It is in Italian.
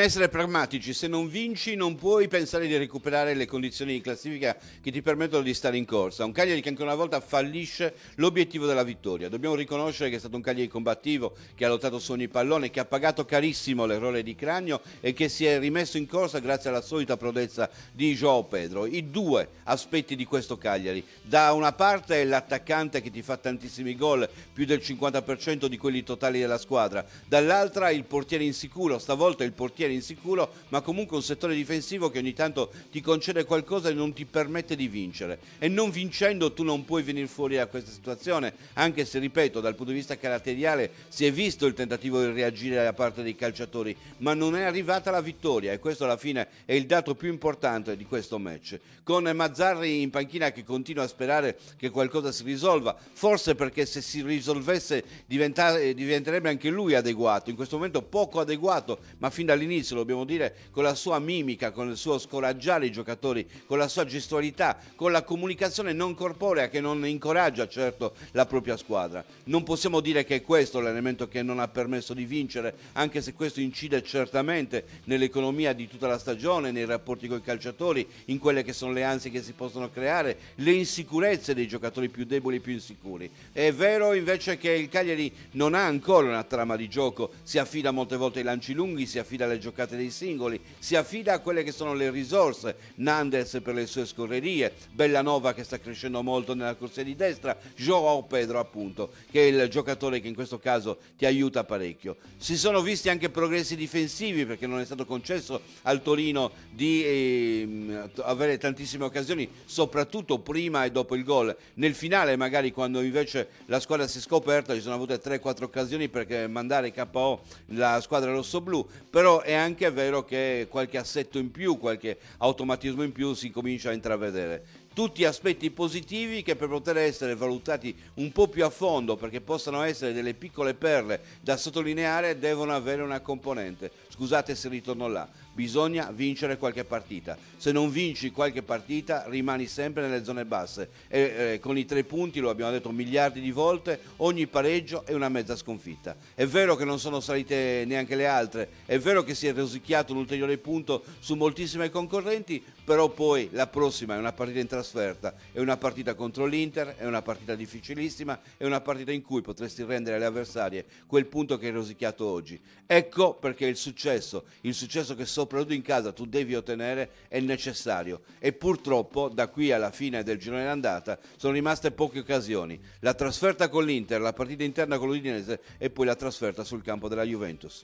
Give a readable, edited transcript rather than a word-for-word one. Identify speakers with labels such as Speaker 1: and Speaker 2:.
Speaker 1: essere pragmatici, se non vinci non puoi pensare di recuperare le condizioni di classifica che ti permettono di stare in corsa. Un Cagliari che ancora una volta fallisce l'obiettivo della vittoria. Dobbiamo riconoscere che è stato un Cagliari combattivo, che ha lottato su ogni pallone, che ha pagato carissimo l'errore di Cragno e che si è rimesso in corsa grazie alla solita prodezza di João Pedro. I due aspetti di questo Cagliari: da una parte è l'attaccante che ti fa tantissimi gol, più del 50% di quelli totali della squadra, dall'altra il portiere insicuro, stavolta il portiere insicuro, ma comunque un settore difensivo che ogni tanto ti concede qualcosa e non ti permette di vincere. E non vincendo tu non puoi venire fuori da questa situazione, anche se, ripeto, dal punto di vista caratteriale si è visto il tentativo di reagire da parte dei calciatori, ma non è arrivata la vittoria, e questo alla fine è il dato più importante di questo match. Con Mazzarri in panchina che continua a sperare che qualcosa si risolva, forse perché se si risolvesse diventerebbe anche lui adeguato, in questo momento poco adeguato, ma fin dall'inizio, lo dobbiamo dire, con la sua mimica, con il suo scoraggiare i giocatori, con la sua gestualità, con la comunicazione non corporea che non incoraggia certo la propria squadra. Non possiamo dire che è questo l'elemento che non ha permesso di vincere, anche se questo incide certamente nell'economia di tutta la stagione, nei rapporti con i calciatori, in quelle che sono le ansie che si possono creare, le insicurezze dei giocatori più deboli e più insicuri. È vero invece che il Cagliari non ha ancora una trama di gioco, si affida molte volte ai lanci lunghi, si affida alle giocate dei singoli, si affida a quelle che sono le risorse: Nandes per le sue scorrerie, Bellanova che sta crescendo molto nella corsia di destra, João Pedro appunto, che è il giocatore che in questo caso ti aiuta parecchio. Si sono visti anche progressi difensivi, perché non è stato concesso al Torino di avere tantissime occasioni, soprattutto prima e dopo il gol. Nel finale magari, quando invece la squadra si è scoperta, ci sono avute 3-4 occasioni per mandare KO la squadra rossoblù, però è anche vero che qualche assetto in più, qualche automatismo in più si comincia a intravedere. Tutti aspetti positivi che, per poter essere valutati un po' più a fondo, perché possano essere delle piccole perle da sottolineare, devono avere una componente. Scusate se ritorno là, bisogna vincere qualche partita. Se non vinci qualche partita rimani sempre nelle zone basse e con i 3 punti, lo abbiamo detto miliardi di volte, ogni pareggio è una mezza sconfitta. È vero che non sono salite neanche le altre, è vero che si è rosicchiato un ulteriore punto su moltissime concorrenti, però poi la prossima è una partita in trasferta, è una partita contro l'Inter, è una partita difficilissima, è una partita in cui potresti rendere alle avversarie quel punto che hai rosicchiato oggi. Ecco perché il successo che soprattutto in casa tu devi ottenere, è necessario, e purtroppo da qui alla fine del girone d'andata sono rimaste poche occasioni: la trasferta con l'Inter, la partita interna con l'Udinese e poi la trasferta sul campo della Juventus.